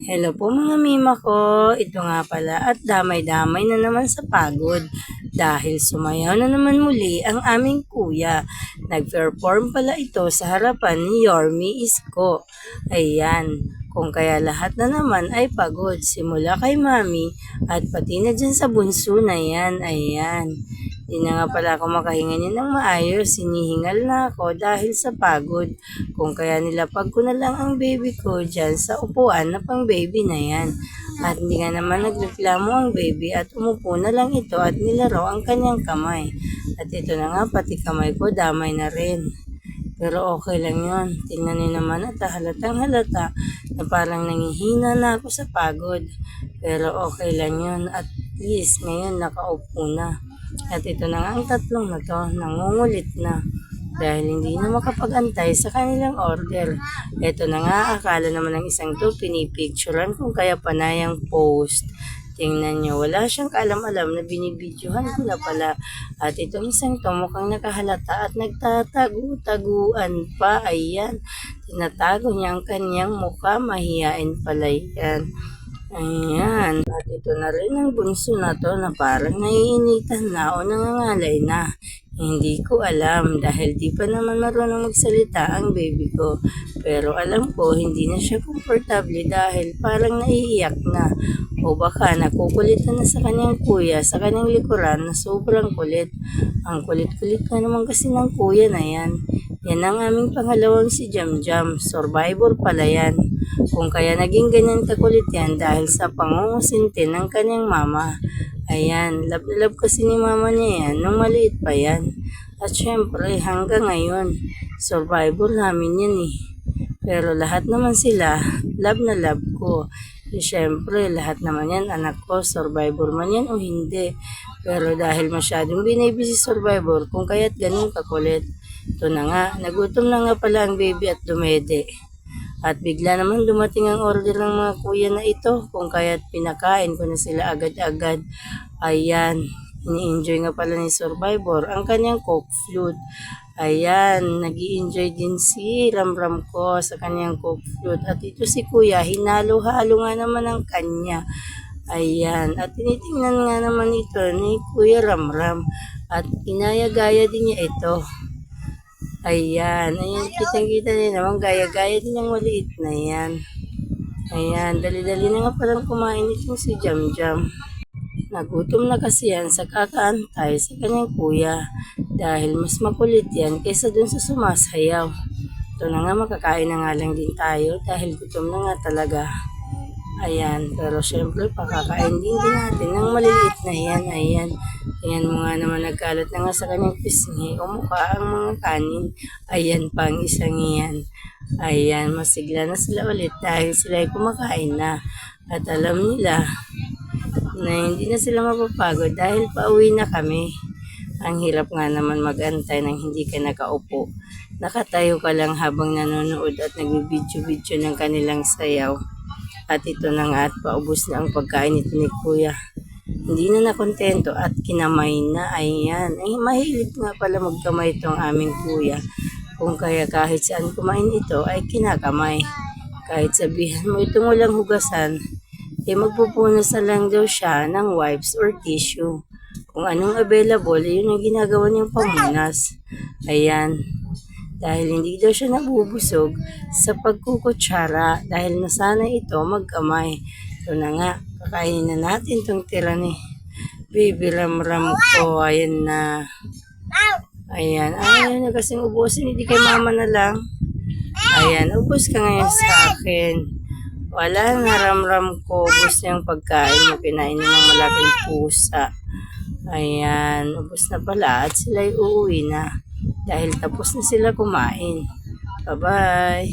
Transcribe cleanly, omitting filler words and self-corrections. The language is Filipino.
Hello po mga mima ko, ito nga pala at damay-damay na naman sa pagod dahil sumayaw na naman muli ang aming kuya. Nag-perform pala ito sa harapan ni Yorme Isko. Ayan, kung kaya lahat na naman ay pagod simula kay mami at pati na dyan sa bunso na yan. Ayan, di na nga pala ako makahinga niya ng maayos, sinihingal na ako dahil sa pagod. Kung kaya nilapag ko na lang ang baby ko dyan sa upuan na pang baby na yan. At hindi nga naman nagreklamo ang baby at umupo na lang ito at nilaro ang kanyang kamay. At ito na nga pati kamay ko damay na rin. Pero okay lang yun. Tingnan niyo naman at halatang halata na parang nangihina na ako sa pagod. Pero okay lang yun. At least ngayon nakaupo na. At ito na nga ang tatlong na to, nangungulit na. Dahil hindi na makapag-antay sa kanilang order. Ito na nga, akala naman ng isang to, pinipicturean kung kaya panayang post. Tingnan nyo, wala siyang kaalam-alam na binibidyohan ko na pala. At itong isang to mukhang nakahalata at nagtatago-taguan pa. Ayan, tinatago niya ang kanyang mukha, mahihain pala yan. Ayan, at ito na rin ang bunso na to na parang naiinitan na o nangangalay na. Hindi ko alam dahil di pa naman marunong magsalita ang baby ko. Pero alam ko hindi na siya komportable dahil parang naiiyak na. O baka nakukulitan na sa kanyang kuya sa kanyang likuran na sobrang kulit. Ang kulit-kulit na naman kasi ng kuya na yan. Yan ang aming pangalawang si Jam Jam. Survivor pala yan. Kung kaya naging ganyan kakulit yan dahil sa pangungusintin ng kanyang mama. Ayan, love na love kasi ni mama niya yan nung maliit pa yan. At syempre hanggang ngayon, survivor namin yan eh. Pero lahat naman sila, love na love ko. E syempre, lahat naman yan, anak ko, survivor man yan o hindi. Pero dahil masyadong binibig si survivor, kung kaya't ganun kakulit. Ito na nga, nagutom na nga pala ang baby at dumede. At bigla naman dumating ang order ng mga kuya na ito, kung kaya't pinakain ko na sila agad-agad. Ayan, ini-enjoy nga pala ni Survivor ang kanyang coke flute. Ayan, nag-i-enjoy din si Ramram ko sa kanyang coke flute. At ito si kuya, hinalo-halo nga naman ang kanya. Ayan, at tinitingnan nga naman ito ni Kuya Ramram. At inaya-gaya din niya ito. Ayan, kitang-kita niyo naman, gaya-gaya din ang maliit na yan. Ayan, dali-dali na nga palang kumain itong si Jam Jam. Nagutom na kasi yan sa kakaantay sa kanyang kuya dahil mas makulit yan kaysa dun sa sumasayaw. Ito na nga, makakain na nga lang din tayo dahil gutom na nga talaga. Ayan, pero syempre pakakain din natin ng maliliit na yan. Ayan, ayan mo nga naman nagkalat na nga sa kanyang pisngi o mukha ang mga kanin. Ayan pang isang yan. Ayan, masigla na sila ulit dahil sila ay kumakain na. At alam nila na hindi na sila mapapagod dahil pauwi na kami. Ang hirap nga naman mag-antay nang hindi ka nakaupo. Nakatayo ka lang habang nanonood at nagbibidyo-video ng kanilang sayaw. At ito na nga at paubos na ang pagkain nito ni kuya. Hindi na nakontento at kinamay na. Ayan, ay mahilig nga pala magkamay itong aming kuya. Kung kaya kahit saan kumain ito ay kinakamay. Kahit sabihan mo itong walang hugasan, eh magpupunas na lang daw siya ng wipes or tissue. Kung anong available, yun ang ginagawa niyang pamunas. Ayan. Dahil hindi daw siya nabubusog sa pagkukutsara dahil nasanay ito magkamay. Ito na nga, kakainin na natin itong tira ni Baby Ramram ko. Ayan na. Ayan, ayaw na kasing ubusin, hindi kay mama na lang. Ayan, ubos ka ngayon sa akin. Wala na Ramram ko, ubos na yung pagkain mo, kinain niya ng malaking pusa. Ayan, ubos na pala at sila'y uuwi na. Dahil tapos na sila kumain. Bye-bye!